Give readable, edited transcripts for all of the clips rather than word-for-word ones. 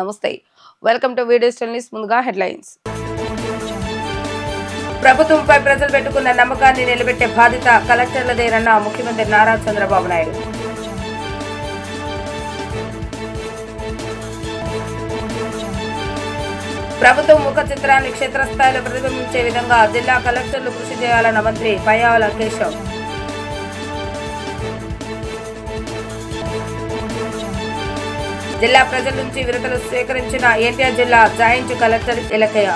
నమస్తే welcome to video styles ముందుగా headlines ప్రభుత్వంపై ప్రజలు పెట్టుకున్న నమ్మకాన్ని నిలబెట్టే బాధ్యత కలెక్టర్లదేనన్న ముఖ్యమంత్రి నారా చంద్రబాబు నాయుడు ప్రభుత్వం ముఖ చిత్రాన్ని క్షేత్రస్థాయిలో ప్రతిబింబించే విధంగా జిల్లా కలెక్టర్లు కృషి చేయాలన్న మంత్రి పయ్యావుల కేశవ్ జిల్లా ప్రజల నుంచి వినతులు స్వీకరించిన ఎన్టీఆర్ జిల్లా జాయింట్ కలెక్టర్ ఇలకయ్య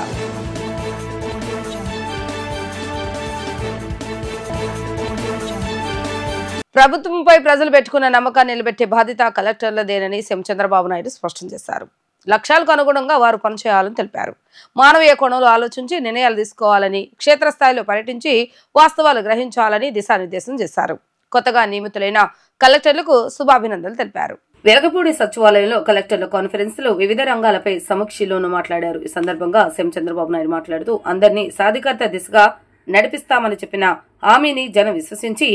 ప్రభుత్వంపై ప్రజలు పెట్టుకున్న నమ్మకాన్ని నిలబెట్టే బాధ్యత కలెక్టర్లదేనని సీఎం చంద్రబాబు నాయుడు స్పష్టం చేశారు. లక్ష్యాలకు అనుగుణంగా వారు పనిచేయాలని తెలిపారు. మానవీయ కోణంలో ఆలోచించి నిర్ణయాలు తీసుకోవాలని, క్షేత్రస్థాయిలో పర్యటించి వాస్తవాలు గ్రహించాలని దిశానిర్దేశం చేశారు. కొత్తగా నియమితులైన కలెక్టర్లకు శుభాభినందనలు తెలిపారు. వెలగపూడి సచివాలయంలో కలెక్టర్ల కాన్ఫరెన్స్ లో వివిధ రంగాలపై సమీక్షలోనూ మాట్లాడారు. ఈ సందర్భంగా సీఎం చంద్రబాబు నాయుడు మాట్లాడుతూ అందరినీ సాధికారత దిశగా నడిపిస్తామని చెప్పిన హామీని జనం విశ్వసించి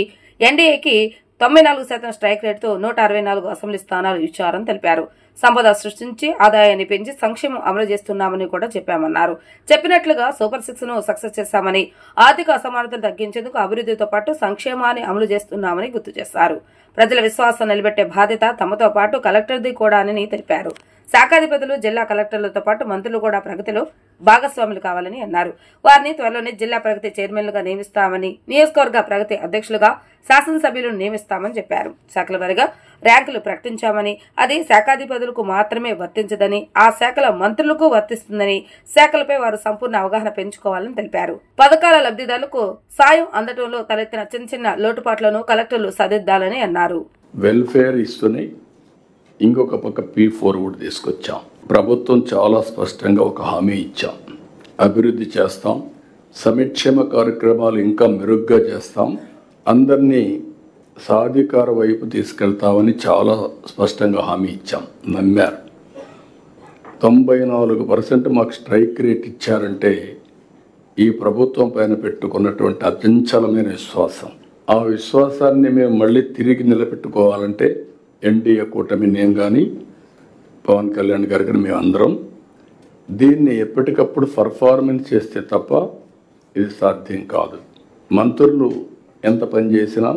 ఎన్డీఏకి 94% స్ట్రైక్ రేటుతో 164 అసెంబ్లీ స్థానాలు ఇచ్చారని తెలిపారు. సంపద సృష్టించి ఆదాయాన్ని పెంచి సంక్షేమం అమలు చేస్తున్నామని కూడా చెప్పామన్నారు. చెప్పినట్లుగా సూపర్ 6 ను సక్సెస్ చేశామని, ఆర్థిక అసమానతలు తగ్గించేందుకు అభివృద్ధితో పాటు సంక్షేమాన్ని అమలు చేస్తున్నామని గుర్తు చేశారు. ప్రజల విశ్వాసం నిలబెట్టే బాధ్యత తమతో పాటు కలెక్టర్ది కూడా అని తెలిపారు. శాఖాధిపతులు, జిల్లా కలెక్టర్లతో పాటు మంత్రులు కూడా ప్రగతిలో భాగస్వాములు కావాలని అన్నారు. వారిని త్వరలోనే జిల్లా ప్రగతి చైర్మన్లుగా నియమిస్తామని, నియోజకవర్గ ప్రగతి అధ్యక్షులుగా శాసనసభ్యులను నియమిస్తామని చెప్పారు. శాఖల వారీగా ర్యాంకులు ప్రకటించామని, అది శాఖాధిపతులకు మాత్రమే వర్తించదని, ఆ శాఖల మంత్రులకు వర్తిస్తుందని, శాఖలపై వారు సంపూర్ణ అవగాహన పెంచుకోవాలని తెలిపారు. పథకాల లబ్ధిదారులకు సాయం అందటంలో తలెత్తిన చిన్న చిన్న లోటుపాట్లను కలెక్టర్లు సరిదిద్దాలని అన్నారు. వెల్ఫేర్ ఇస్తూనే ఇంకొక పక్క P4 కూడా తీసుకొచ్చాం. ప్రభుత్వం చాలా స్పష్టంగా ఒక హామీ ఇచ్చాం. అభివృద్ధి చేస్తాం, సంక్షేమ కార్యక్రమాలు ఇంకా మెరుగ్గా చేస్తాం, అందరినీ సాధికార వైపు తీసుకెళ్తామని చాలా స్పష్టంగా హామీ ఇచ్చాం. నమ్మారు. 94% మాకు స్ట్రైక్ రేట్ ఇచ్చారంటే ఈ ప్రభుత్వం పైన పెట్టుకున్నటువంటి అచంచలమైన విశ్వాసం. ఆ విశ్వాసాన్ని మేము మళ్ళీ తిరిగి నిలబెట్టుకోవాలంటే ఎన్డీఏ కూటమి, నేను కానీ పవన్ కళ్యాణ్ గారు కానీ మేమందరం దీన్ని ఎప్పటికప్పుడు పర్ఫార్మెన్స్ చేస్తే తప్ప ఇది సాధ్యం కాదు. మంత్రులు ఎంత పని చేసినా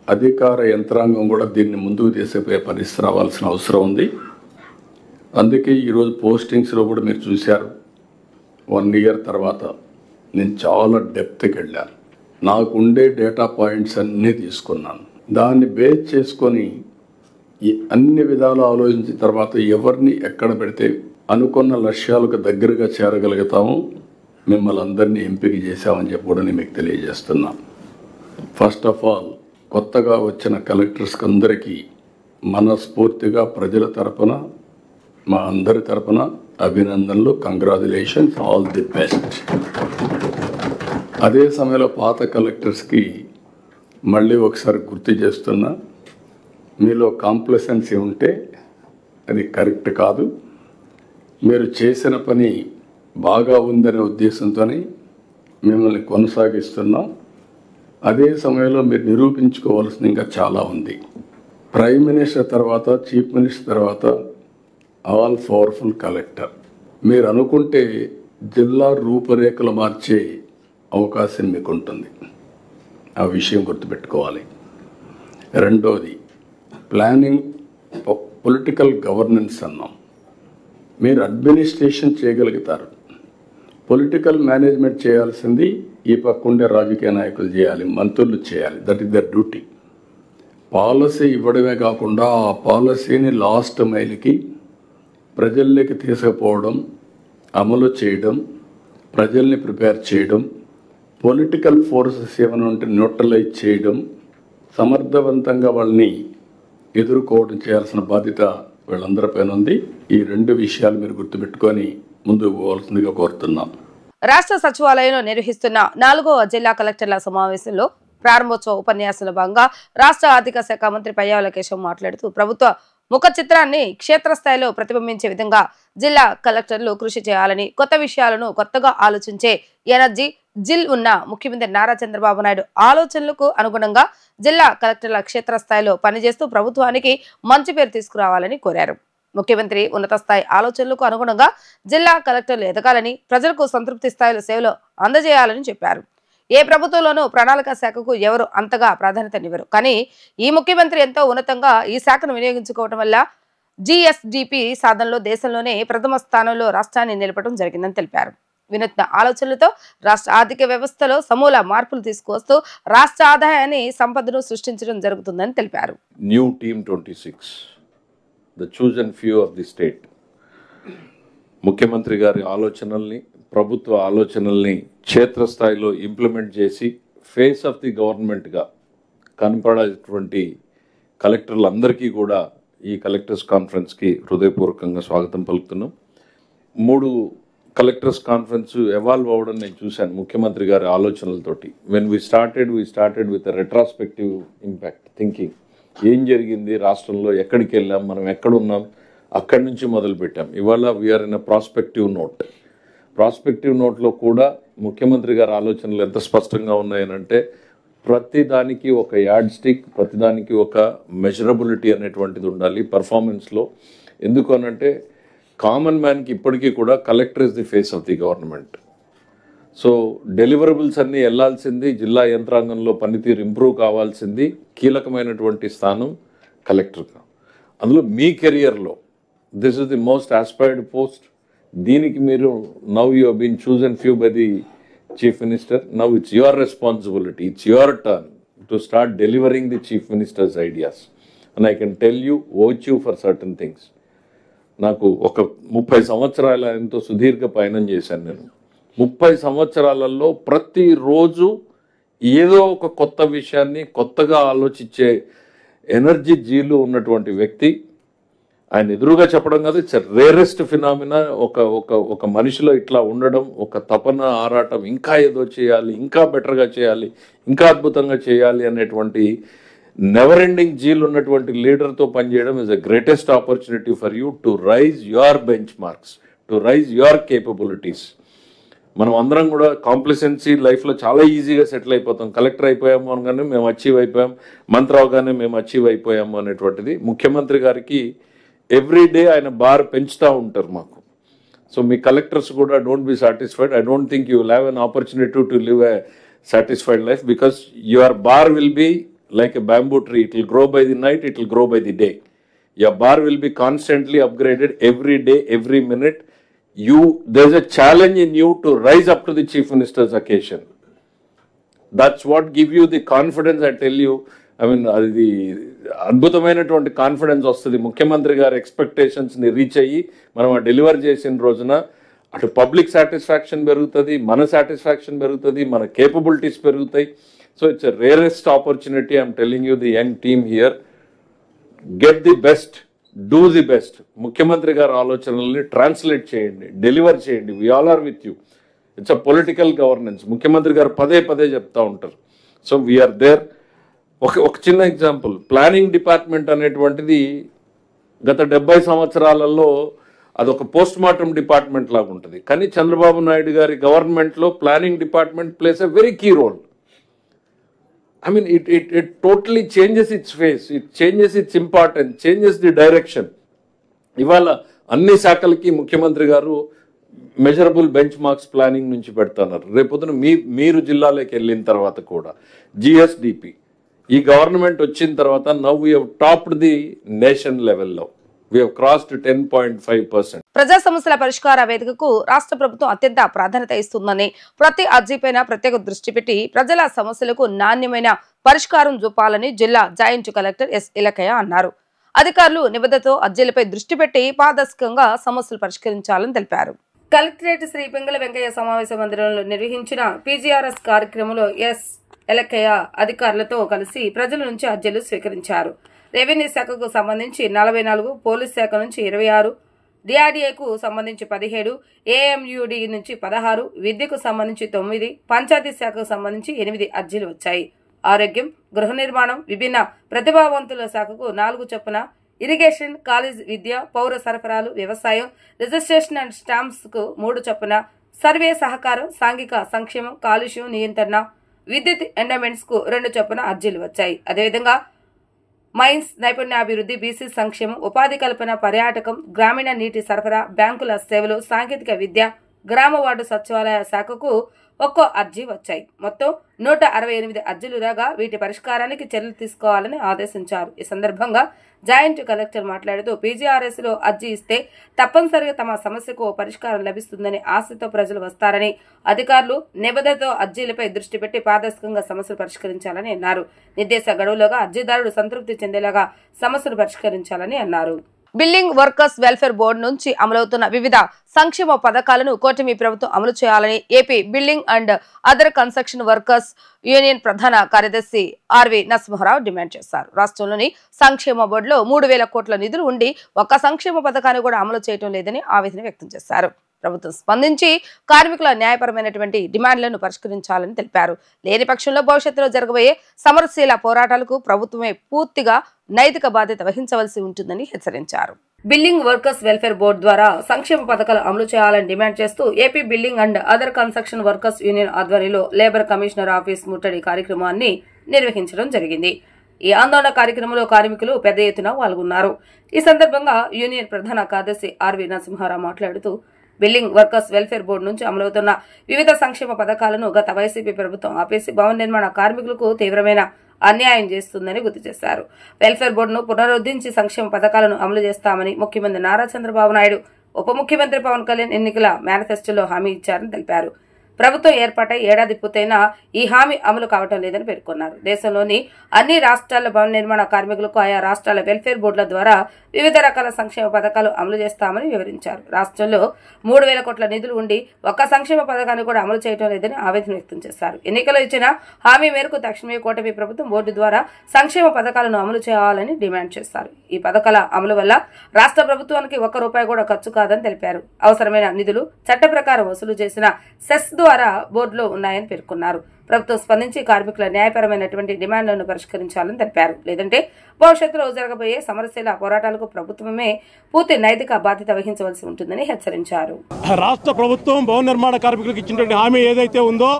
అధికార యంత్రాంగం కూడా దీన్ని ముందుకు తీసుకుపోయే పరిస్థితి రావాల్సిన అవసరం ఉంది. అందుకే ఈరోజు పోస్టింగ్స్లో కూడా మీరు చూశారు. 1 ఇయర్ తర్వాత నేను చాలా డెప్త్కి వెళ్ళాను. నాకు ఉండే డేటా పాయింట్స్ అన్నీ తీసుకున్నాను. దాన్ని బేస్ చేసుకొని ఈ అన్ని విధాలు ఆలోచించిన తర్వాత ఎవరిని ఎక్కడ పెడితే అనుకున్న లక్ష్యాలకు దగ్గరగా చేరగలుగుతాము, మిమ్మల్ని అందరినీ ఎంపిక చేశామని చెప్పి కూడా నేను మీకు తెలియజేస్తున్నాను. ఫస్ట్ ఆఫ్ ఆల్ కొత్తగా వచ్చిన కలెక్టర్స్కి అందరికీ మనస్ఫూర్తిగా ప్రజల తరపున, మా అందరి తరపున అభినందనలు, కంగ్రాచులేషన్స్, ఆల్ ది బెస్ట్. అదే సమయంలో పాత కలెక్టర్స్కి మళ్ళీ ఒకసారి గుర్తు చేస్తున్నా, మీలో కాంప్లసెన్సీ ఉంటే అది కరెక్ట్ కాదు. మీరు చేసిన పని బాగా ఉందనే ఉద్దేశంతో మిమ్మల్ని కొనసాగిస్తున్నాం. అదే సమయంలో మీరు నిరూపించుకోవాల్సింది ఇంకా చాలా ఉంది. ప్రైమ్ మినిస్టర్ తర్వాత, చీఫ్ మినిస్టర్ తర్వాత ఆల్ పవర్ఫుల్ కలెక్టర్. మీరు అనుకుంటే జిల్లా రూపురేఖలు మార్చే అవకాశం మీకు ఉంటుంది. ఆ విషయం గుర్తుపెట్టుకోవాలి. రెండోది ప్లానింగ్, పొలిటికల్ గవర్నెన్స్ అన్నాం. మీరు అడ్మినిస్ట్రేషన్ చేయగలుగుతారు, పొలిటికల్ మేనేజ్మెంట్ చేయాల్సింది ఈ పక్క ఉండే రాజకీయ నాయకులు చేయాలి, మంత్రులు చేయాలి. That is the duty. Policy ఇవ్వడమే కాకుండా ఆ పాలసీని లాస్ట్ మైల్కి ప్రజల్లోకి తీసుకుపోవడం, అమలు చేయడం, ప్రజల్ని ప్రిపేర్ చేయడం, పొలిటికల్ ఫోర్సెస్ ఏమైనా ఉంటే న్యూట్రలైజ్ చేయడం, సమర్థవంతంగా వాళ్ళని ఎదుర్కోవడం చేయాల్సిన బాధ్యత వీళ్ళందరిపైన ఉంది. ఈ 2 విషయాలు మీరు గుర్తుపెట్టుకొని ముందుకు పోవాల్సిందిగా కోరుతున్నాం. రాష్ట్ర సచివాలయంలో నిర్వహిస్తున్న 4వ జిల్లా కలెక్టర్ల సమావేశంలో ప్రారంభోత్సవ ఉపన్యాసంలో భాగంగా రాష్ట్ర ఆర్థిక శాఖ మంత్రి పయ్యావుల కేశవ్ మాట్లాడుతూ ప్రభుత్వ ముఖ చిత్రాన్ని క్షేత్రస్థాయిలో ప్రతిబింబించే విధంగా జిల్లా కలెక్టర్లు కృషి చేయాలని, కొత్త విషయాలను కొత్తగా ఆలోచించే ఎనర్జీ జిల్ ఉన్న ముఖ్యమంత్రి నారా చంద్రబాబు నాయుడు ఆలోచనలకు అనుగుణంగా జిల్లా కలెక్టర్ల క్షేత్రస్థాయిలో పనిచేస్తూ ప్రభుత్వానికి మంచి పేరు తీసుకురావాలని కోరారు. ముఖ్యమంత్రి ఉన్నత స్థాయి ఆలోచనలకు అనుగుణంగా జిల్లా కలెక్టర్లు ఎదగాలని, ప్రజలకు సంతృప్తి స్థాయిలో సేవలు అందజేయాలని చెప్పారు. ఏ ప్రభుత్వంలోనూ ప్రణాళిక శాఖకు ఎవరు అంతగా ప్రాధాన్యతనివ్వరు, కానీ ఈ ముఖ్యమంత్రి ఎంతో ఉన్నతంగా ఈ శాఖను వినియోగించుకోవడం వల్ల GSDP సాధనలో దేశంలోనే ప్రథమ స్థానంలో రాష్ట్రాన్ని నిలపడం జరిగిందని తెలిపారు. వినూత్న ఆలోచనలతో రాష్ట్ర ఆర్థిక వ్యవస్థలో సమూల మార్పులు తీసుకువస్తూ రాష్ట్ర ఆదాయాన్ని, సంపదను సృష్టించడం జరుగుతుందని తెలిపారు. New Team 26, the chosen few of the state. ముఖ్యమంత్రి గారి ఆలోచనల్ని, ప్రభుత్వ ఆలోచనల్ని క్షేత్రస్థాయిలో ఇంప్లిమెంట్ చేసి ఫేస్ ఆఫ్ ది గవర్నమెంట్గా కనపడేటువంటి కలెక్టర్లందరికీ కూడా ఈ కలెక్టర్స్ కాన్ఫరెన్స్కి హృదయపూర్వకంగా స్వాగతం పలుకుతున్నాం. 3 కలెక్టర్స్ కాన్ఫరెన్స్ ఎవాల్వ్ అవ్వడం నేను చూశాను ముఖ్యమంత్రి గారి ఆలోచనలతోటి. When we started with retrospective impact thinking. ఏం జరిగింది రాష్ట్రంలో, ఎక్కడికి వెళ్ళాం, మనం ఎక్కడున్నాం, అక్కడి నుంచి మొదలుపెట్టాం. ఇవాళ వీఆర్ ఇన్ అ ప్రాస్పెక్టివ్ నోట్లో కూడా ముఖ్యమంత్రి గారి ఆలోచనలు ఎంత స్పష్టంగా ఉన్నాయనంటే ప్రతిదానికి ఒక యాడ్ స్టిక్, ప్రతిదానికి ఒక మెజరబిలిటీ అనేటువంటిది ఉండాలి పర్ఫార్మెన్స్లో. ఎందుకు అనంటే కామన్ మ్యాన్కి ఇప్పటికీ కూడా collector is the face of the government. So deliverables అన్నీ వెళ్లాల్సింది, జిల్లా యంత్రాంగంలో పనితీరు ఇంప్రూవ్ కావాల్సింది, కీలకమైనటువంటి స్థానం కలెక్టర్గా. అందులో మీ కెరియర్లో this is the most aspired post. దీనికి మీరు now you have been chosen few by the chief minister. Now it's your responsibility, it's your turn to start delivering the chief minister's ideas. And I can tell you vouch you for certain things. నాకు ఒక 30 సంవత్సరాల ఎంతో సుదీర్ఘ పయనం చేశాను నేను. 30 సంవత్సరాలలో ప్రతిరోజు ఏదో ఒక కొత్త విషయాన్ని కొత్తగా ఆలోచించే ఎనర్జీ జీలు ఉన్నటువంటి వ్యక్తి. ఆయన ఎదురుగా చెప్పడం కాదు, ఇట్స్ రేరెస్ట్ ఫినామినా. ఒక మనిషిలో ఇట్లా ఉండడం, ఒక తపన, ఆరాటం, ఇంకా ఏదో చేయాలి, ఇంకా బెటర్గా చేయాలి, ఇంకా అద్భుతంగా చేయాలి అనేటువంటి నెవర్ ఎండింగ్ జీల్ ఉన్నటువంటి లీడర్తో పనిచేయడం is the greatest opportunity for you to rise your bench marks, to rise your capabilities. మనం అందరం కూడా కాంప్లిసెన్సీ లైఫ్లో చాలా ఈజీగా సెటిల్ అయిపోతాం. కలెక్టర్ అయిపోయాము అనగానే మేము అచీవ్ అయిపోయాం, మంత్రి అవగానే మేము అచీవ్ అయిపోయాము అనేటువంటిది. ముఖ్యమంత్రి గారికి ఎవ్రీ డే ఆయన బార్ పెంచుతూ ఉంటారు మాకు. సో మీ కలెక్టర్స్ కూడా don't be satisfied. I don't think you will have an opportunity to live a satisfied life because your bar will be like a bamboo tree. It will grow by the night, it will grow by the day. Your bar will be constantly upgraded every day, every minute. There's a challenge in you to rise up to the chief minister's occasion. That's what give you the confidence, I tell you. I mean, the అద్భుతమైనటువంటి confidence వస్తుంది. ముఖ్యమంత్రి గారి ఎక్స్పెక్టేషన్స్ని reach అయ్యి మనం deliver చేసిన రోజున అటు public satisfaction పెరుగుతుంది, మన సాటిస్ఫాక్షన్ పెరుగుతుంది, మన కేపబిలిటీస్ పెరుగుతాయి. So it's a rarest opportunity. I'm telling you, the young team here, get the best, do the best. ముఖ్యమంత్రి గారి ఆలోచనల్ని ట్రాన్స్లేట్ చేయండి, డెలివర్ చేయండి. We all are with you. It's a political governance. ముఖ్యమంత్రి గారు పదే చెప్తా ఉంటారు. So we are there. ఒక చిన్న ఎగ్జాంపుల్, ప్లానింగ్ డిపార్ట్మెంట్ అనేటువంటిది గత 70 సంవత్సరాలలో అదొక పోస్ట్ మార్టం డిపార్ట్మెంట్ లాగా ఉంటుంది. కానీ చంద్రబాబు నాయుడు గారి గవర్నమెంట్లో planning department plays a very key role. I mean, it totally changes its face, it changes its importance, changes the direction. ఇవాళ అన్ని శాఖలకి ముఖ్యమంత్రి గారు మెజరబుల్ బెంచ్ మార్క్స్ ప్లానింగ్ నుంచి పెడుతున్నారు. రేపొద్దున మీరు జిల్లాలోకి వెళ్ళిన తర్వాత కూడా GSDP ఈ గవర్నమెంట్ వచ్చిన తర్వాత now we have topped the nation లెవెల్లో. We have crossed 10.5%. ప్రజా సమస్యల పరిష్కార వేదికకు రాష్ట్ర ప్రభుత్వం అత్యంత ప్రాధాన్యత ఇస్తుందని, ప్రతి అర్జీపైన ప్రత్యేక దృష్టి పెట్టి ప్రజల సమస్యలకు నాణ్యమైన పరిష్కారం చూపాలని జిల్లా జాయింట్ కలెక్టర్ ఎస్ ఇలకయ్య అన్నారు. అధికారులు నిబద్ధతతో అర్జీలపై దృష్టి పెట్టి పారదర్శకంగా సమస్యలు పరిష్కరించాలని తెలిపారు. కలెక్టరేట్ శ్రీ పింగళ వెంకయ్య సమావేశ మందిరంలో నిర్వహించిన PGRS కార్యక్రమంలో ఎస్ ఇలకయ్య అధికారులతో కలిసి ప్రజల నుంచి అర్జీలు స్వీకరించారు. రెవెన్యూ శాఖకు సంబంధించి 44, పోలీస్ శాఖ నుంచి 26, డిఆర్డీఏకు సంబంధించి 17, ఏఎంయుడి నుంచి 16, విద్యకు సంబంధించి 9, పంచాయతీ శాఖకు సంబంధించి 8 అర్జీలు వచ్చాయి. ఆరోగ్యం, గృహ నిర్మాణం, విభిన్న ప్రతిభావంతుల శాఖకు 4 చొప్పున, ఇరిగేషన్, కాలేజ్ విద్య, పౌర సరఫరాలు, వ్యవసాయం, రిజిస్ట్రేషన్ అండ్ స్టాంప్స్ కు 3 చొప్పున, సర్వే, సహకారం, సాంఘిక సంక్షేమం, కాలుష్యం నియంత్రణ, విద్యుత్ ఎండమెంట్స్ కు 2 చొప్పున అర్జీలు వచ్చాయి. అదేవిధంగా మైన్స్, నైపుణ్యాభివృద్ధి, బీసీ సంక్షేమం, ఉపాధి కల్పన, పర్యాటకం, గ్రామీణ నీటి సరఫరా, బ్యాంకుల సేవలు, సాంకేతిక విద్య, గ్రామ వార్డు సచివాలయ శాఖకు ఒక్కో అర్జీ వచ్చాయి. మొత్తం 168 అర్జీలు రాగా వీటి పరిష్కారానికి చర్యలు తీసుకోవాలని ఆదేశించారు. ఈ సందర్భంగా జాయింట్ కలెక్టర్ మాట్లాడుతూ పీజీఆర్ఎస్ లో అర్జీ ఇస్తే తప్పనిసరిగా తమ సమస్యకు పరిష్కారం లభిస్తుందని ఆశతో ప్రజలు వస్తారని, అధికారులు నిబద్ధతతో అర్జీలపై దృష్టి పెట్టి పారదర్శకంగా సమస్యలు పరిష్కరించాలని అన్నారు. నిర్దేశ గడువులోగా అర్జీదారుడు సంతృప్తి చెందేలాగా సమస్యలు పరిష్కరించాలని అన్నారు. బిల్డింగ్ వర్కర్స్ వెల్ఫేర్ బోర్డు నుంచి అమలవుతున్న వివిధ సంక్షేమ పథకాలను కూటమి ప్రభుత్వం అమలు చేయాలని AP building and other construction workers union ప్రధాన కార్యదర్శి ఆర్వి నరసింహారావు డిమాండ్ చేశారు. రాష్ట్రంలోని సంక్షేమ బోర్డులో 3,000 కోట్ల నిధులు ఉండి ఒక్క సంక్షేమ పథకాన్ని కూడా అమలు చేయడం లేదని ఆవేదన వ్యక్తం చేశారు. ప్రభుత్వం స్పందించి కార్మికుల న్యాయపరమైనటువంటి డిమాండ్లను పరిష్కరించాలని తెలిపారు. లేని పక్షంలో భవిష్యత్తులో జరగబోయే సమరశీల పోరాటాలకు ప్రభుత్వమే పూర్తిగా నైతిక బాధ్యత వహించవలసి ఉంటుందని హెచ్చరించారు. బిల్డింగ్ వర్కర్స్ వెల్ఫేర్ బోర్డు ద్వారా సంక్షేమ పథకాలు అమలు చేయాలని డిమాండ్ చేస్తూ AP building and other construction workers union ఆధ్వర్యంలో లేబర్ కమిషనర్ ఆఫీస్ ముట్టడి కార్యక్రమాన్ని నిర్వహించడం జరిగింది. ఈ ఆందోళన కార్యక్రమంలో కార్మికులు పెద్ద ఎత్తున పాల్గొన్నారు. ఈ సందర్భంగా యూనియన్ ప్రధాన కార్యదర్శి ఆర్వి నరసింహారావు మాట్లాడుతూ బిల్డింగ్ వర్కర్స్ వెల్ఫేర్ బోర్డు నుంచి అమలవుతున్న వివిధ సంక్షేమ పథకాలను గత వైసీపీ ప్రభుత్వం ఆపేసి భవన నిర్మాణ కార్మికులకు తీవ్రమైన అన్యాయం చేస్తుందని గుర్తు చేశారు. వెల్ఫేర్ బోర్డును పునరుద్ధరించి సంక్షేమ పథకాలను అమలు చేస్తామని ముఖ్యమంత్రి నారా చంద్రబాబు నాయుడు, ఉప ముఖ్యమంత్రి పవన్ కళ్యాణ్ ఎన్నికల మేనిఫెస్టోలో హామీ ఇచ్చారని తెలిపారు. ప్రభుత్వం ఏర్పాటై ఏడాది పూర్తయినా ఈ హామీ అమలు కావటం లేదని పేర్కొన్నారు. దేశంలోని అన్ని రాష్ట్రాల భవన నిర్మాణ కార్మికులకు ఆయా రాష్ట్రాల వెల్ఫేర్ బోర్డుల ద్వారా వివిధ రకాల సంక్షేమ పథకాలు అమలు చేస్తామని వివరించారు. రాష్ట్రంలో 3,000 కోట్ల నిధులు ఉండి ఒక్క సంక్షేమ పథకాన్ని కూడా అమలు చేయడం లేదని ఆవేదన వ్యక్తం చేశారు. ఎన్నికల్లో ఇచ్చిన హామీ మేరకు తక్షణమే కూటమి ప్రభుత్వం బోర్డు ద్వారా సంక్షేమ పథకాలను అమలు చేయాలని డిమాండ్ చేశారు. ఈ పథకాల అమలు వల్ల రాష్ట్ర ప్రభుత్వానికి ₹1 కూడా ఖర్చు కాదని తెలిపారు. అవసరమైన నిధులు చట్ట ప్రకారం వసూలు చేసిన సెస్ ద్వారా బోర్డులో ఉన్నాయని పేర్కొన్నారు. ప్రభుత్వం స్పందించి కార్మికుల న్యాయపరమైనటువంటి డిమాండ్లను పరిష్కరించాలని తెలిపారు. లేదంటే భవిష్యత్తులో జరగబోయే సమరశీల పోరాటాలకు ప్రభుత్వమే పూర్తి నైతిక బాధ్యత వహించవలసి ఉంటుందని హెచ్చరించారు. రాష్ట్ర ప్రభుత్వం భవన నిర్మాణ కార్మికులకు ఇచ్చినటువంటి హామీ ఏదైతే ఉందో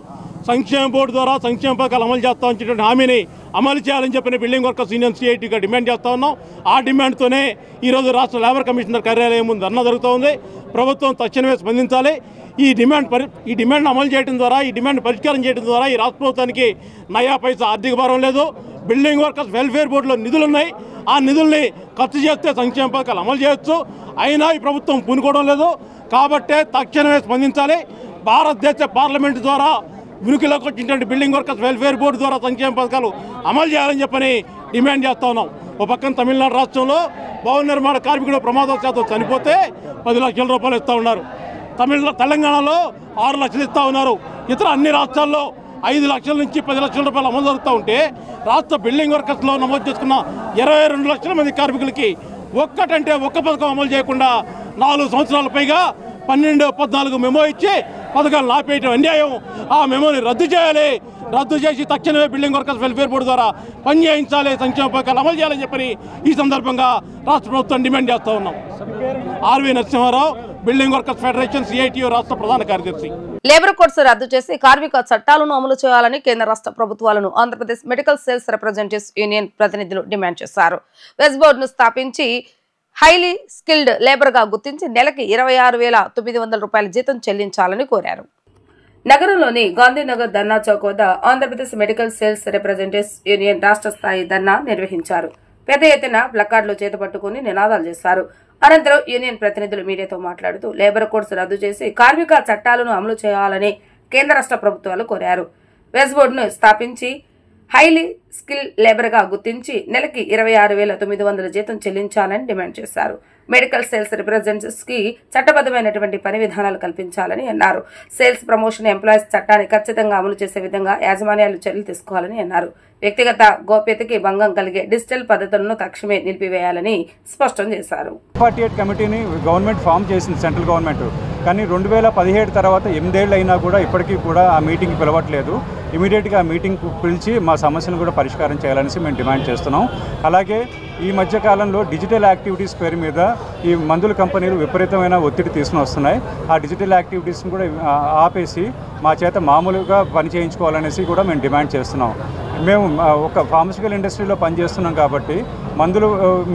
సంక్షేమ బోర్డు ద్వారా సంక్షేమ పథకాలు అమలు చేస్తామని హామీని అమలు చేయాలని చెప్పిన బిల్డింగ్ వర్కర్స్ యూనియన్ సిఐటిగా డిమాండ్ చేస్తా ఉన్నాం. ఆ డిమాండ్తోనే ఈరోజు రాష్ట్ర లేబర్ కమిషనర్ కార్యాలయం ముందు ధర్నా జరుగుతూ ఉంది. ప్రభుత్వం తక్షణమే స్పందించాలి. ఈ డిమాండ్ అమలు చేయడం ద్వారా, ఈ డిమాండ్ పరిష్కారం చేయడం ద్వారా ఈ రాష్ట్ర ప్రభుత్వానికి నయా పైసా ఆర్థిక భారం లేదు. బిల్డింగ్ వర్కర్స్ వెల్ఫేర్ బోర్డులో నిధులు ఉన్నాయి. ఆ నిధుల్ని ఖర్చు చేస్తే సంక్షేమ పథకాలు అమలు చేయొచ్చు. అయినా ఈ ప్రభుత్వం పూనుకోవడం లేదు. కాబట్టే తక్షణమే స్పందించాలి. భారతదేశ పార్లమెంటు ద్వారా ఉనికిలోకి వచ్చినటువంటి బిల్డింగ్ వర్కర్స్ వెల్ఫేర్ బోర్డు ద్వారా సంక్షేమ పథకాలు అమలు చేయాలని చెప్పని డిమాండ్ చేస్తా ఉన్నాం. ఒక పక్కన తమిళనాడు రాష్ట్రంలో భవన నిర్మాణ కార్మికుడు ప్రమాదవశాత్తు చనిపోతే 10 లక్షల రూపాయలు ఇస్తూ ఉన్నారు. తెలంగాణలో 6 లక్షలు ఇస్తూ ఉన్నారు. ఇతర అన్ని రాష్ట్రాల్లో 5 లక్షల నుంచి 10 లక్షల రూపాయలు అమలు జరుగుతూ ఉంటే రాష్ట్ర బిల్డింగ్ వర్కర్స్లో నమోదు చేసుకున్న 22 లక్షల మంది కార్మికులకి ఒక్క పథకం అమలు చేయకుండా 4 సంవత్సరాల పైగా 12-14 మెమో ఇచ్చి పథకాలు ఆపేయటం అన్యాయం. ఆ మెమోని రద్దు చేయాలి. రద్దు చేసి తక్షణమే బిల్డింగ్ వర్కర్స్ వెల్ఫేర్ బోర్డు ద్వారా పనిచేయించాలి, సంక్షేమ పథకాలు అమలు చేయాలని చెప్పని ఈ సందర్భంగా రాష్ట్ర ప్రభుత్వం డిమాండ్ చేస్తూ ఉన్నాం. RV Narasimha Rao, building workers federation CITU రాష్ట్ర ప్రధాన కార్యదర్శి. లేబర్ కోడ్స్ రద్దు చేసి కార్మిక చట్టాలను అమలు చేయాలని కేంద్ర రాష్ట్ర ప్రభుత్వాలను Andhra Pradesh medical sales representatives union ప్రతినిధులు డిమాండ్ చేశారు. వెస్ బోర్డును స్థాపించి హైలీ స్కిల్డ్ లేబర్ గా గుర్తించి నెలకి 26,900 రూపాయల జీతం చెల్లించాలని కోరారు. నగరంలోని గాంధీనగర్ ధర్నా చౌక్ వద్ద Andhra Pradesh medical sales representatives union రాష్ట్ర స్థాయి ధర్నా నిర్వహించారు. పెద్ద ఎత్తున ప్లకార్డులు చేతపట్టుకుని నినాదాలు చేశారు. అనంతరం యూనియన్ ప్రతినిధులు మీడియాతో మాట్లాడుతూ లేబర్ కోడ్స్ రద్దు చేసి కార్మిక చట్టాలను అమలు చేయాలని కేంద్ర రాష్ట్ర ప్రభుత్వాలు కోరారు. వెస్ బోర్డును స్థాపించి హైలీ స్కిల్ లేబర్ గా గుర్తించి నెలకి 26,900 జీతం చెల్లించాలని డిమాండ్ చేశారు. మెడికల్ సేల్స్ రిప్రజెంటేటివ్స్ కి చట్టబద్దమైనటువంటి పని విధానాలు కల్పించాలని అన్నారు. సేల్స్ ప్రమోషన్ ఎంప్లాయీస్ చట్టాన్ని ఖచ్చితంగా అమలు చేసే విధంగా యాజమాన్యాలు చర్యలు తీసుకోవాలని అన్నారు. వ్యక్తిగత గోప్యతకి భంగం కలిగే డిజిటల్ పద్ధతులను తక్షణమే నిలిపివేయాలని స్పష్టం చేశారు. 48 కమిటీని గవర్నమెంట్ ఫామ్ చేసింది, సెంట్రల్ గవర్నమెంట్. కానీ 2017 తర్వాత 8 ఏళ్ళు అయినా కూడా ఇప్పటికీ కూడా ఆ మీటింగ్ పిలవట్లేదు. ఇమీడియట్గా ఆ మీటింగ్ పిలిచి మా సమస్యను కూడా పరిష్కారం చేయాలనేసి మేము డిమాండ్ చేస్తున్నాం. అలాగే ఈ మధ్యకాలంలో డిజిటల్ యాక్టివిటీస్ పేరు మీద ఈ మందుల కంపెనీలు విపరీతమైన ఒత్తిడి తీసుకుని వస్తున్నాయి. ఆ డిజిటల్ యాక్టివిటీస్ని కూడా ఆపేసి మా చేత మామూలుగా పని చేయించుకోవాలనేసి కూడా మేము డిమాండ్ చేస్తున్నాం. మేము ఒక ఫార్మస్యూటికల్ ఇండస్ట్రీలో పనిచేస్తున్నాం కాబట్టి మందుల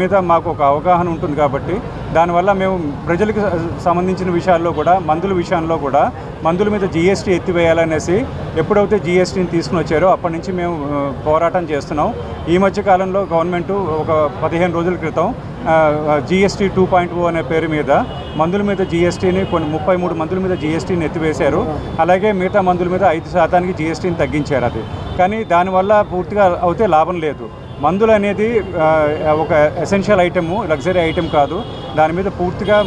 మీద మాకు ఒక అవగాహన ఉంటుంది కాబట్టి దానివల్ల మేము ప్రజలకు సంబంధించిన విషయాల్లో కూడా మందుల విషయంలో కూడా మందుల మీద జీఎస్టీ ఎత్తివేయాలనేసి ఎప్పుడైతే జీఎస్టీని తీసుకుని వచ్చారో అప్పటి నుంచి మేము పోరాటం చేస్తున్నాం. ఈ మధ్య కాలంలో గవర్నమెంట్ ఒక 15 రోజుల క్రితం జీఎస్టీ 2.0 అనే పేరు మీద మందుల మీద జీఎస్టీని 33 మందుల మీద జీఎస్టీని ఎత్తివేశారు. అలాగే మిగతా మందుల మీద 5% జీఎస్టీని తగ్గించారు. అది కానీ దానివల్ల పూర్తిగా అయితే లాభం లేదు. మందులు అనేది ఒక ఎసెన్షియల్ ఐటెము, లగ్జరీ ఐటెం కాదు. దాని మీద పూర్తిగా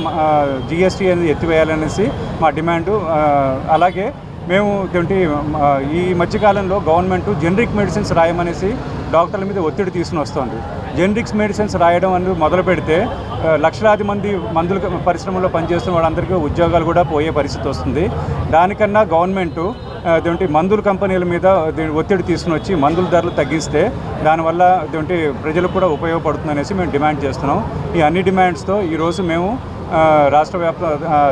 జీఎస్టీ అనేది ఎత్తివేయాలనేసి మా డిమాండు. అలాగే మేము ఈ మధ్యకాలంలో గవర్నమెంట్ జనరిక్ మెడిసిన్స్ రాయమనేసి డాక్టర్ల మీద ఒత్తిడి తీసుకుని వస్తుంది. జనరిక్స్ మెడిసిన్స్ రాయడం అనేది మొదలు పెడితే లక్షలాది మంది మందుల పరిశ్రమలో పనిచేస్తున్న వాళ్ళందరికీ ఉద్యోగాలు కూడా పోయే పరిస్థితి వస్తుంది. దానికన్నా గవర్నమెంట్ మందుల కంపెనీల మీద ఒత్తిడి తీసుకుని వచ్చి మందుల ధరలు తగ్గిస్తే దానివల్ల ప్రజలకు కూడా ఉపయోగపడుతుంది అనేసి మేము డిమాండ్ చేస్తున్నాం. ఈ అన్ని డిమాండ్స్తో ఈరోజు మేము రాష్ట్ర వ్యాప్త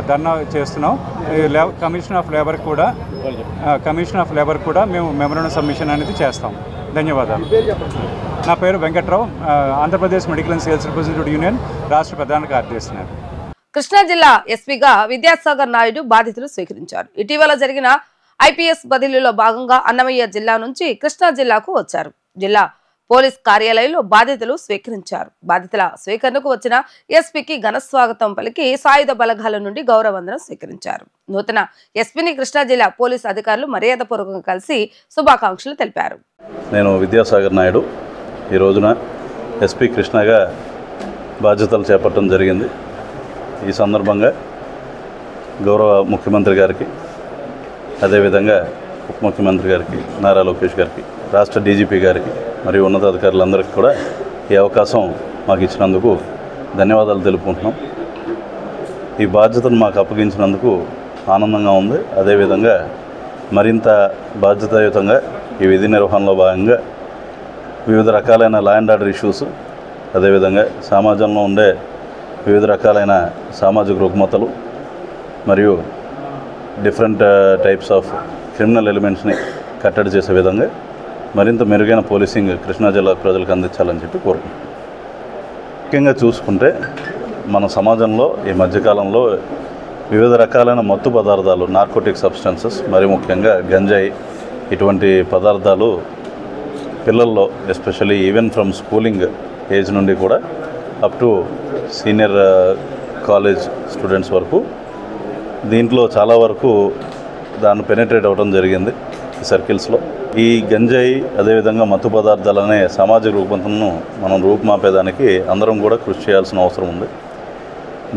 ధర్నా చేస్తున్నాం. కమిషన్ ఆఫ్ లేబర్ కూడా మేము మెమోరాండం సబ్మిషన్ అనేది చేస్తాం. ధన్యవాదాలు. నా పేరు Venkatrao, Andhra Pradesh medical and sales representative union రాష్ట్ర ప్రధాన కార్యదర్శి. కృష్ణా జిల్లా ఎస్పీగా విద్యాసాగర్ నాయుడు బాధ్యతలు స్వీకరించారు. ఇటీవల జరిగిన ఐపీఎస్ బదిలీలో భాగంగా అన్నమయ్య జిల్లా నుంచి కృష్ణా జిల్లాకు వచ్చారు. జిల్లా పోలీస్ కార్యాలయంలో బాధ్యతలు స్వీకరించారు. బాధ్యతల స్వీకరణకు వచ్చిన ఎస్పీకి ఘన స్వాగతం పలికి సాయుధ బలగాల నుండి గౌరవవందనం స్వీకరించారు. నూతన ఎస్పీని కృష్ణా జిల్లా పోలీస్ అధికారులు మర్యాదపూర్వకంగా కలిసి శుభాకాంక్షలు తెలిపారు. నేను విద్యాసాగర్ నాయుడు ఈ రోజున ఎస్పీ కృష్ణాగా బాధ్యతలు చేపట్టడం జరిగింది. ఈ సందర్భంగా గౌరవ ముఖ్యమంత్రి గారికి, అదేవిధంగా ఉప ముఖ్యమంత్రి గారికి, నారా లోకేష్ గారికి, రాష్ట్ర డీజీపీ గారికి మరియు ఉన్నతాధికారులందరికీ కూడా ఈ అవకాశం మాకు ఇచ్చినందుకు ధన్యవాదాలు తెలుపుకుంటున్నాం. ఈ బాధ్యతను మాకు అప్పగించినందుకు ఆనందంగా ఉంది. అదేవిధంగా మరింత బాధ్యతాయుతంగా ఈ విధి నిర్వహణలో భాగంగా వివిధ రకాలైన లా అండ్ ఆర్డర్ ఇష్యూస్, అదేవిధంగా సమాజంలో ఉండే వివిధ రకాలైన సామాజిక రుగ్మతలు మరియు డిఫరెంట్ టైప్స్ ఆఫ్ క్రిమినల్ ఎలిమెంట్స్ని కట్టడి చేసే విధంగా మరింత మెరుగైన పోలీసింగ్ కృష్ణా జిల్లా ప్రజలకు అందించాలని చెప్పి కోరుకుంటున్నాం. ముఖ్యంగా చూసుకుంటే మన సమాజంలో ఈ మధ్యకాలంలో వివిధ రకాలైన మత్తు పదార్థాలు, నార్కోటిక్ సబ్స్టెన్సెస్, మరి ముఖ్యంగా గంజాయి, ఇటువంటి పదార్థాలు పిల్లల్లో especially even from schooling age నుండి కూడా up to senior college students వరకు దీంట్లో చాలా వరకు దాన్ని పెనిట్రేట్ అవ్వడం జరిగింది ఈ సర్కిల్స్లో. ఈ గంజాయి అదేవిధంగా మత్తు పదార్థాలనే సామాజిక రుగ్మతలను మనం రూపుమాపేదానికి అందరం కూడా కృషి చేయాల్సిన అవసరం ఉంది.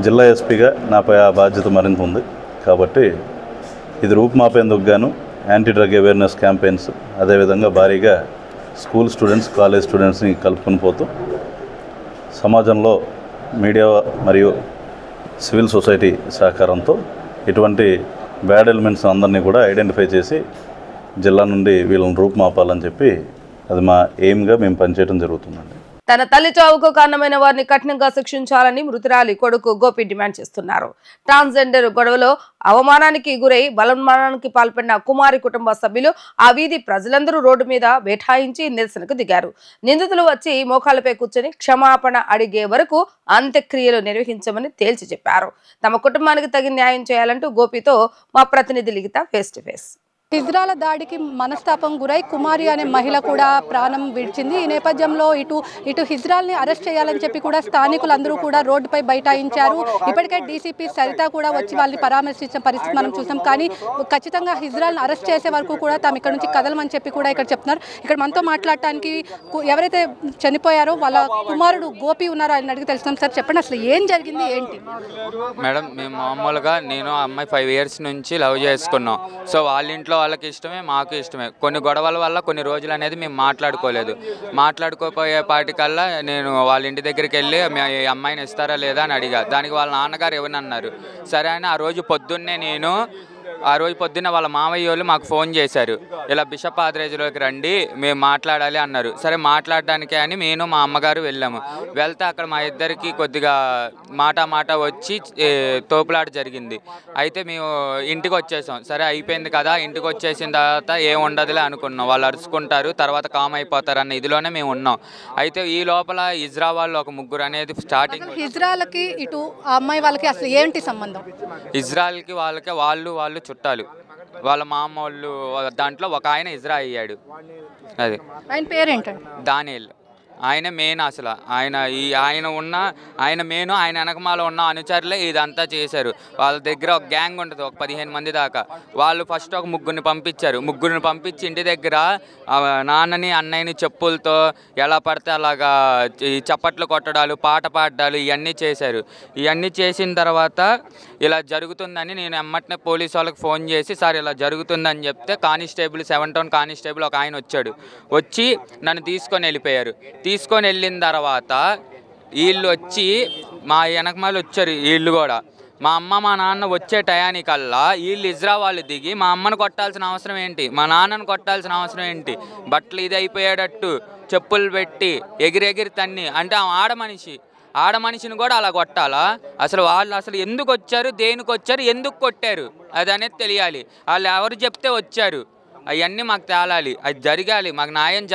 జిల్లా ఎస్పీగా నాపై ఆ బాధ్యత మరింత ఉంది కాబట్టి ఇది రూపుమాపేందుకు గాను యాంటీ డ్రగ్ అవేర్నెస్ క్యాంపెయిన్స్, అదేవిధంగా భారీగా స్కూల్ స్టూడెంట్స్, కాలేజ్ స్టూడెంట్స్ని కలుపుకొని పోతూ సమాజంలో మీడియా మరియు సివిల్ సొసైటీ సహకారంతో ఇటువంటి బ్యాడ్ ఎలిమెంట్స్ అందరినీ కూడా ఐడెంటిఫై చేసి జిల్లా నుండి వీళ్ళని రూపుమాపాలని చెప్పి అది మా ఎయిమ్గా మేము పనిచేయడం జరుగుతుందండి. తన తల్లి చావుకు కారణమైన వారిని కఠినంగా శిక్షించాలని మృతురాలి కొడుకు గోపి డిమాండ్ చేస్తున్నారు. ట్రాన్స్జెండర్ గొడవలో అవమానానికి గురై బలవన్మానానికి పాల్పడిన కుమారి కుటుంబ సభ్యులు ఆ వీధి ప్రజలందరూ రోడ్డు మీద బైఠాయించి నిరసనకు దిగారు. నిందితులు వచ్చి మోకాళ్ళపై కూర్చొని క్షమాపణ అడిగే వరకు అంత్యక్రియలు నిర్వహించమని తేల్చి చెప్పారు. తమ కుటుంబానికి తగిన న్యాయం చేయాలంటూ గోపితో మా ప్రతినిధి లిఖిత ఫేస్ టు ఫేస్. హిజ్రాల దాడికి మనస్తాపం గురై కుమారి అనే మహిళ కూడా ప్రాణం విడిచింది. ఈ నేపథ్యంలో ఇటు హిజ్రాల్ని అరెస్ట్ చేయాలని చెప్పి కూడా స్థానికులందరూ కూడా రోడ్డుపై బైఠాయించారు. ఇప్పటికే డీసీపీ సరిత కూడా వచ్చి వాళ్ళని పరామర్శించిన పరిస్థితి మనం చూసాం. కానీ ఖచ్చితంగా హిజ్రాల్ని అరెస్ట్ చేసే వరకు కూడా తాము ఇక్కడ నుంచి కదలమని చెప్పి కూడా ఇక్కడ చెప్తున్నారు. ఇక్కడ మనతో మాట్లాడటానికి ఎవరైతే చనిపోయారో వాళ్ళ కుమారుడు గోపి ఉన్నారో ఆయన అడిగి తెలుస్తాం. సార్ చెప్పండి, అసలు ఏం జరిగింది, ఏంటి? మేడం, మేము మామూలుగా నేను అమ్మాయి 5 years నుంచి లవ్ చేసుకున్నాం. సో వాళ్ళ ఇంట్లో వాళ్ళకి ఇష్టమే, మాకు ఇష్టమే. కొన్ని గొడవల వల్ల కొన్ని రోజులు అనేది మేము మాట్లాడుకోపోయే పాటికల్లా నేను వాళ్ళ ఇంటి దగ్గరికి వెళ్ళి ఈ అమ్మాయిని ఇస్తారా లేదా అని అడిగా. దానికి వాళ్ళ నాన్నగారు ఎవరన్నారు. సరే అని ఆ రోజు పొద్దున్నే నేను ఆ రోజు పొద్దున్న వాళ్ళ మామయ్య వాళ్ళు మాకు ఫోన్ చేశారు, ఇలా బిషప్ ఆథరైజ్లోకి రండి మేము మాట్లాడాలి అన్నారు. సరే మాట్లాడడానికే అని నేను మా అమ్మగారు వెళ్ళాము. వెళ్తే అక్కడ మా ఇద్దరికి కొద్దిగా మాట వచ్చి తోపులాట జరిగింది. అయితే మేము ఇంటికి వచ్చేసాం. సరే అయిపోయింది కదా, ఇంటికి వచ్చేసిన తర్వాత ఏం ఉండదులే అనుకున్నాం, వాళ్ళు అరుచుకుంటారు తర్వాత కామ్ అయిపోతారు అన్న ఇదిలోనే మేము ఉన్నాం. అయితే ఈ లోపల ఇజ్రా వాళ్ళు ఒక ముగ్గురు అనేది స్టార్టింగ్. హిజ్రాలకి ఇటు ఆ అమ్మాయి వాళ్ళకి అసలు ఏంటి సంబంధం? ఇజ్రాయల్కి వాళ్ళకి వాళ్ళు చుట్టాలు, వాళ్ళ మామ వాళ్ళు దాంట్లో ఒక ఆయన ఇజ్రా అయ్యాడు. అది ఆయన పేరేంటండి? దానియల్. ఆయన మెయిన్, అసలు ఆయన మెయిన్, ఆయన వెనకమాల ఉన్న అనుచరులే ఇదంతా చేశారు. వాళ్ళ దగ్గర ఒక గ్యాంగ్ ఉంటుంది, ఒక 15 మంది దాకా. వాళ్ళు ఫస్ట్ ఒక ముగ్గురిని పంపించి ఇంటి దగ్గర నాన్నని అన్నయ్యని చెప్పులతో ఎలా పడితే అలాగా చప్పట్లు కొట్టడాలు, పాట పాడాలు ఇవన్నీ చేశారు. ఇవన్నీ చేసిన తర్వాత ఇలా జరుగుతుందని నేను ఎమ్మటనే పోలీసు వాళ్ళకి ఫోన్ చేసి సార్ ఇలా జరుగుతుందని చెప్తే కానిస్టేబుల్ 7 టౌన్ కానిస్టేబుల్ ఒక ఆయన వచ్చి నన్ను తీసుకొని వెళ్ళిపోయారు. తీసుకొని వెళ్ళిన తర్వాత వీళ్ళు వచ్చి మా వెనకమాలు వచ్చారు. వీళ్ళు కూడా మా అమ్మ మా నాన్న వచ్చే టయానికల్లా వీళ్ళు ఇజ్రా వాళ్ళు దిగి మా అమ్మను కొట్టాల్సిన అవసరం ఏంటి, మా నాన్నను కొట్టాల్సిన అవసరం ఏంటి, బట్టలు ఇది అయిపోయేటట్టు చెప్పులు పెట్టి ఎగిరెగిరి తన్ని. అంటే ఆడమనిషిని కూడా అలా కొట్టాలా? వాళ్ళు అసలు ఎందుకు వచ్చారు, దేనికి వచ్చారు, ఎందుకు కొట్టారు అది అనేది తెలియాలి. వాళ్ళు ఎవరు చెప్తే వచ్చారు అవన్నీ మాకు తేలాలి, అది జరగాలి, మాకు న్యాయం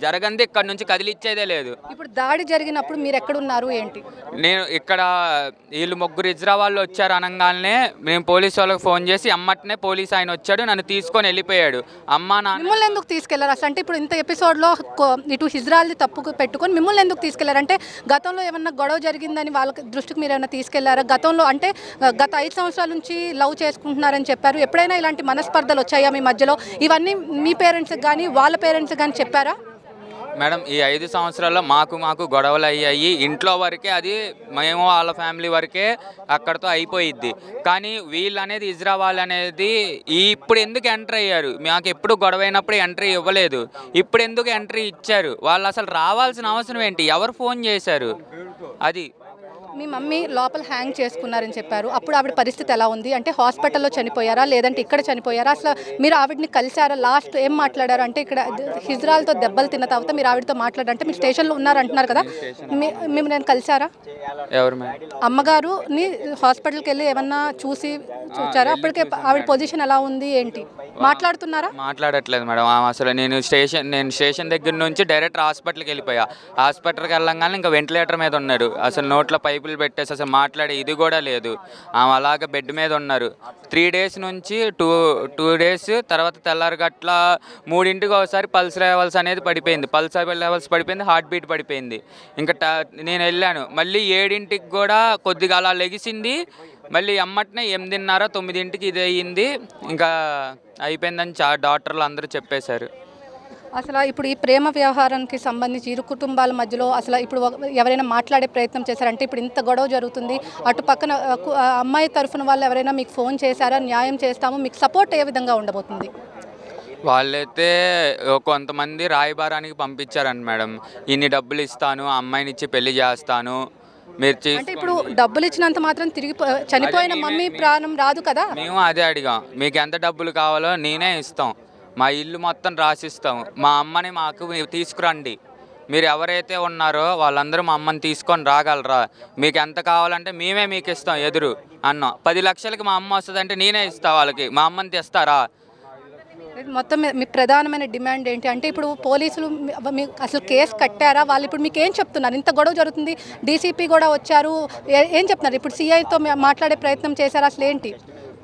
జరగంది ఇక్కడ నుంచి కదిలిచ్చేదే లేదు. ఇప్పుడు దాడి జరిగినప్పుడు మీరు ఎక్కడున్నారు ఏంటి? నేను ఇక్కడ వీళ్ళు ముగ్గురు ఇజ్రా వాళ్ళు వచ్చారు అనగానే మేము పోలీసు వాళ్ళకి ఫోన్ చేసి అమ్మటనే పోలీస్ ఆయన వచ్చాడు, నన్ను తీసుకొని వెళ్ళిపోయాడు. మిమ్మల్ని ఎందుకు తీసుకెళ్లారు అసలు? అంటే ఇప్పుడు ఇంత ఎపిసోడ్లో ఇటు హిజ్రాల్ది తప్పు పెట్టుకొని మిమ్మల్ని ఎందుకు తీసుకెళ్లారు? అంటే గతంలో ఏమన్నా గొడవ జరిగిందని వాళ్ళకి దృష్టికి మీరు ఏమైనా తీసుకెళ్లారా? గతంలో అంటే గత 5 సంవత్సరాల నుంచి లవ్ చేసుకుంటున్నారని చెప్పారు. ఎప్పుడైనా ఇలాంటి మనస్పర్ధలు వచ్చాయా మీ మధ్యలో? ఇవన్నీ మీ పేరెంట్స్కి కానీ వాళ్ళ పేరెంట్స్కి కానీ చెప్పారా? మేడం, ఈ 5 సంవత్సరాల్లో మాకు గొడవలు అయ్యాయి. ఇంట్లో వరకే, అది మేము వాళ్ళ ఫ్యామిలీ వరకే అక్కడితో అయిపోయిద్ది. కానీ వీళ్ళు అనేది ఇజ్రా వాళ్ళు అనేది ఇప్పుడు ఎందుకు ఎంట్రీ అయ్యారు? మాకు ఎప్పుడు గొడవ అయినప్పుడు ఎంట్రీ ఇవ్వలేదు, ఇప్పుడు ఎందుకు ఎంట్రీ ఇచ్చారు? వాళ్ళు అసలు రావాల్సిన అవసరం ఏంటి? ఎవరు ఫోన్ చేశారు? అది మీ మమ్మీ లోపల హ్యాంగ్ చేసుకున్నారని చెప్పారు. అప్పుడు ఆవిడ పరిస్థితి ఎలా ఉంది? అంటే హాస్పిటల్లో చనిపోయారా లేదంటే ఇక్కడ చనిపోయారా? అసలు మీరు ఆవిడని కలిసారా? లాస్ట్ ఏం మాట్లాడారు? అంటే ఇక్కడ హిజ్రాల్తో దెబ్బలు తిన్న తర్వాత మీరు ఆవిడతో మాట్లాడారంటే మీరు స్టేషన్లో ఉన్నారంటున్నారు కదా, మేము నేను కలిసారా? ఎవరు? అమ్మగారుని హాస్పిటల్కి వెళ్ళి ఏమన్నా చూసి వచ్చారా? అప్పటికే ఆవిడ పొజిషన్ ఎలా ఉంది ఏంటి? మాట్లాడుతున్నారా? మాట్లాడట్లేదు మేడం. అసలు నేను స్టేషన్ దగ్గర నుంచి డైరెక్ట్ హాస్పిటల్కి వెళ్ళిపోయా. హాస్పిటల్కి వెళ్ళంగానే ఇంకా వెంటిలేటర్ మీద ఉన్నాడు. అసలు నోట్లో పైపులు పెట్టేసి అసలు మాట్లాడే ఇది కూడా లేదు. అలాగే బెడ్ మీద ఉన్నారు. 3 డేస్ నుంచి 2 డేస్ తర్వాత తెల్లారగట్ల 3ంటికి ఒకసారి పల్స్ లెవెల్స్ అనేది పడిపోయింది. పల్స్ లెవెల్స్ పడిపోయింది, హార్ట్ బీట్ పడిపోయింది. ఇంకా నేను వెళ్ళాను మళ్ళీ 7ంటికి కూడా కొద్దిగా అలా లెగిసింది. మళ్ళీ అమ్మటనే 8:30 9ంటికి ఇది అయ్యింది. ఇంకా అయిపోయిందని డాక్టర్లు అందరూ చెప్పేశారు. అసలు ఇప్పుడు ఈ ప్రేమ వ్యవహారానికి సంబంధించి ఇరు కుటుంబాల మధ్యలో అసలు ఇప్పుడు ఎవరైనా మాట్లాడే ప్రయత్నం చేశారంటే ఇప్పుడు ఇంత గొడవ జరుగుతుంది, అటు పక్కన అమ్మాయి తరఫున వాళ్ళు ఎవరైనా మీకు ఫోన్ చేశారా? న్యాయం చేస్తాము, మీకు సపోర్ట్ ఏ విధంగా ఉండబోతుంది? వాళ్ళైతే కొంతమంది రాయబారానికి పంపించారని మేడం, ఇన్ని డబ్బులు ఇస్తాను, అమ్మాయిని ఇచ్చి పెళ్లి చేస్తాను, మీరు అంటే ఇప్పుడు డబ్బులు ఇచ్చినంత మాత్రం తిరిగి చనిపోయిన మమ్మీ ప్రాణం రాదు కదా. మేము అదే అడిగాం, మీకు ఎంత డబ్బులు కావాలో నేనే ఇస్తాం, మా ఇల్లు మొత్తం రాసిస్తాం, మా అమ్మని మాకు తీసుకురండి, మీరు ఎవరైతే ఉన్నారో వాళ్ళందరూ మా అమ్మని తీసుకొని రాగలరా, మీకు ఎంత కావాలంటే మేమే మీకు ఇస్తాం ఎదురు అన్నాం. 10 లక్షలకి మా అమ్మ వస్తుందంటే నేనే ఇస్తా వాళ్ళకి, మా అమ్మని తెస్తారా? మొత్తం మీ ప్రధానమైన డిమాండ్ ఏంటి? అంటే ఇప్పుడు పోలీసులు అసలు కేసు కట్టారా? వాళ్ళు ఇప్పుడు మీకు ఏం చెప్తున్నారు? ఇంత గొడవ జరుగుతుంది, డీసీపీ కూడా వచ్చారు, ఏం చెప్తున్నారు? ఇప్పుడు సిఐతో మాట్లాడే ప్రయత్నం చేశారా? అసలు ఏంటి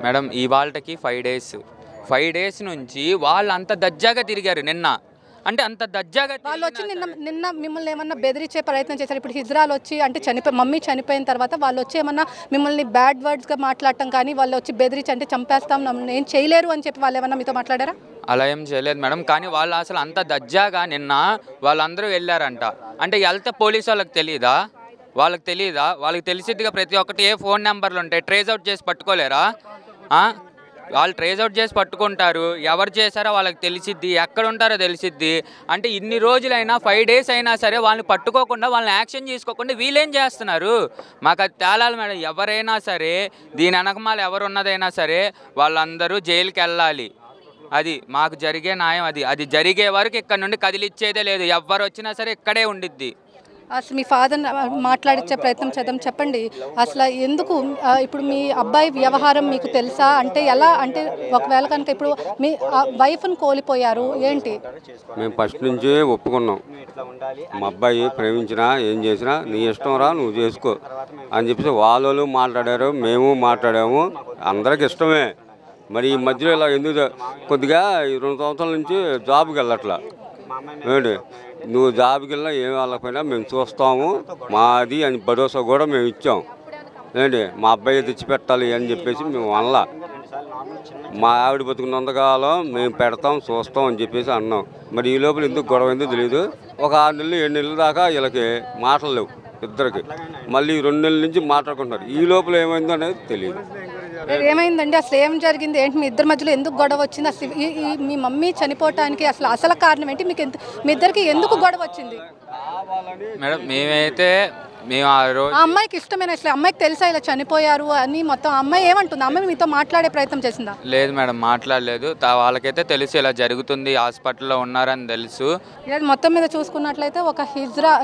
మేడం? ఇవాళకి 5 డేస్ నుంచి వాళ్ళు అంత దజ్జాగా తిరిగారు. నిన్న అంటే అంత దజ్జాగా వాళ్ళు వచ్చి నిన్న మిమ్మల్ని ఏమన్నా బెదిరించే ప్రయత్నం చేశారు? ఇప్పుడు హిజ్రాల్ వచ్చి అంటే మమ్మీ చనిపోయిన తర్వాత వాళ్ళు వచ్చి ఏమన్నా మిమ్మల్ని బ్యాడ్ వర్డ్స్గా మాట్లాడటం కానీ, వాళ్ళు వచ్చి బెదిరించి అంటే చంపేస్తాం, నన్ను ఏం చేయలేరు అని చెప్పి వాళ్ళు ఏమన్నా మీతో మాట్లాడారా? అలా ఏం చేయలేదు మేడం. కానీ వాళ్ళు అసలు అంత దజ్జాగా నిన్న వాళ్ళందరూ వెళ్ళారంట. అంటే వెళ్తే పోలీసు వాళ్ళకి తెలియదా? వాళ్ళకి తెలిసిద్దిగా ప్రతి ఒక్కటి. ఏ ఫోన్ నెంబర్లు ఉంటాయి, ట్రేస్ అవుట్ చేసి పట్టుకోలేరా? వాళ్ళు ట్రేస్ అవుట్ చేసి పట్టుకుంటారు, ఎవరు చేశారో వాళ్ళకి తెలిసిద్ది, ఎక్కడ ఉంటారో తెలిసిద్ది. అంటే ఇన్ని రోజులైనా 5 days అయినా సరే వాళ్ళని పట్టుకోకుండా, వాళ్ళని యాక్షన్ తీసుకోకుండా వీళ్ళేం చేస్తున్నారు? మాకు అది తేలాలి మేడం. ఎవరైనా సరే దీని వెనకమాల ఎవరు ఉన్నదైనా సరే వాళ్ళందరూ జైలుకి వెళ్ళాలి. అది మాకు జరిగే న్యాయం. అది జరిగే వరకు ఇక్కడ నుండి కదిలిచ్చేదే లేదు. ఎవరు వచ్చినా సరే ఇక్కడే ఉండిద్ది. అసలు మీ ఫాదర్ మాట్లాడించే ప్రయత్నం చేద్దాం. చెప్పండి, అసలు ఎందుకు ఇప్పుడు మీ అబ్బాయి వ్యవహారం మీకు తెలుసా? అంటే ఎలా, అంటే ఒకవేళ కనుక ఇప్పుడు మీ వైఫ్ని కోల్పోయారు, ఏంటి? మేము ఫస్ట్ నుంచి ఒప్పుకున్నాం, మా అబ్బాయి ప్రేమించినా ఏం చేసినా నీ ఇష్టం రా, నువ్వు చేసుకో అని చెప్పేసి వాళ్ళు మాట్లాడారు, మేము మాట్లాడాము. అందరికి ఇష్టమే. మరి ఈ మధ్యలో ఇలా ఎందుకు కొద్దిగా 2 సంవత్సరాల నుంచి జాబ్కి వెళ్ళట్లా ఏంటి? నువ్వు జాబ్కి వెళ్ళినా ఏం వెళ్ళకపోయినా మేము చూస్తాము, మాది అని భరోసా కూడా మేము ఇచ్చాం ఏంటి. మా అబ్బాయి తెచ్చిపెట్టాలి అని చెప్పేసి మేము అనలా. మా ఆవిడ బతుకున్నంతకాలం మేము పెడతాం, చూస్తాం అని చెప్పేసి అన్నాం. మరి ఈ లోపల ఎందుకు గొడవ ఎందుకు తెలియదు. ఒక 6 నెలలు 7 నెలల దాకా వీళ్ళకి మాటలు లేవు ఇద్దరికి. మళ్ళీ 2 నెలల నుంచి మాట్లాడుకుంటున్నారు. ఈ లోపల ఏమైందో అనేది తెలియదు. ఏమైందండి? అసలు ఏం జరిగింది? ఏంటి మీ ఇద్దరి మధ్యలో ఎందుకు గొడవ వచ్చింది? అసలు మీ మమ్మీ చనిపోవటానికి అసలు కారణం ఏంటి? మీకు మీ ఇద్దరికి ఎందుకు గొడవ వచ్చింది? మేడం మేము ఆ రోజు అమ్మాయికి ఇష్టమైన, అసలు అమ్మాయికి తెలుసా ఇలా చనిపోయారు అని? మొత్తం అమ్మాయి ఏమంటుంది? అమ్మాయి మీతో మాట్లాడే ప్రయత్నం చేసిందా? లేదు మేడం, మాట్లాడలేదు. వాళ్ళకైతే తెలుసు ఇలా జరుగుతుంది, హాస్పిటల్లో ఉన్నారని తెలుసు. మొత్తం మీద చూసుకున్నట్లయితే ఒక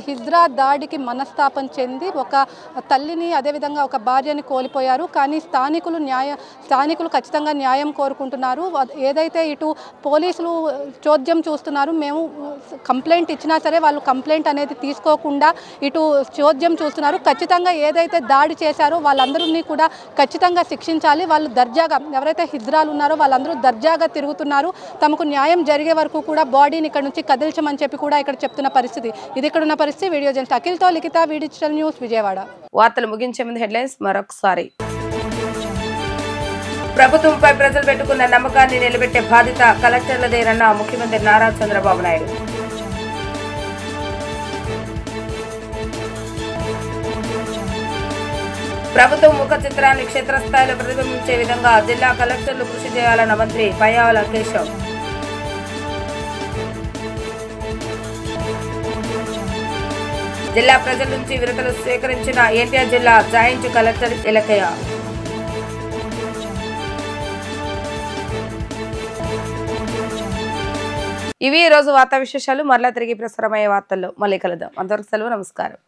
హిజ్రా దాడికి మనస్తాపం చెంది ఒక తల్లిని, అదేవిధంగా ఒక భార్యని కోల్పోయారు. కానీ స్థానికులు ఖచ్చితంగా న్యాయం కోరుకుంటున్నారు. ఏదైతే ఇటు పోలీసులు చోద్యం చూస్తున్నారు, మేము కంప్లైంట్ ఇచ్చినా సరే వాళ్ళు కంప్లైంట్ అనేది తీసుకోకుండా ఇటు చోద్యం చూస్తున్నారు. ఖచ్చితంగా ఏదైతే దాడి చేశారో వాళ్ళందరినీ కూడా ఖచ్చితంగా శిక్షించాలి. వాళ్ళు దర్జాగా, ఎవరైతే హిజ్రాలు ఉన్నారో వాళ్ళందరూ దర్జాగా తిరుగుతున్నారు. తమకు న్యాయం జరిగే వరకు కూడా బాడీని ఇక్కడ నుంచి కదిల్చమని చెప్పి కూడా ఇక్కడ చెప్తున్న పరిస్థితి. ఇది ఇక్కడ ఉన్న పరిస్థితి. వీడియో జర్నలిస్ట్ అఖిల్తో లిఖిత, వి డిజిటల్ న్యూస్, విజయవాడ. వార్తలు ముగించే ముందు హెడ్లైన్స్ మరొకసారి. ప్రభుత్వంపై ప్రజలు పెట్టుకున్న నమ్మకాన్ని నిలబెట్టే బాధ్యత కలెక్టర్లదేనన్న ముఖ్యమంత్రి నారా చంద్రబాబు నాయుడు. ప్రభుత్వం ముఖ చిత్రాన్ని క్షేత్రస్థాయిలో ప్రతిబింబించే విధంగా జిల్లా కలెక్టర్లు కృషి చేయాలన్న మంత్రి పయ్యావుల కేశవ్. జిల్లా ప్రజల నుంచి వినతులు స్వీకరించిన ఎన్టీఆర్ జిల్లా జాయింట్ కలెక్టర్ ఇలకయ్య. ఇవి ఈ రోజు వార్తా విశేషాలు. మరలా తిరిగి ప్రసారమయ్యే వార్తల్లో మళ్ళీ కలుద్దాం. అంతవరకు సెలవు. నమస్కారం.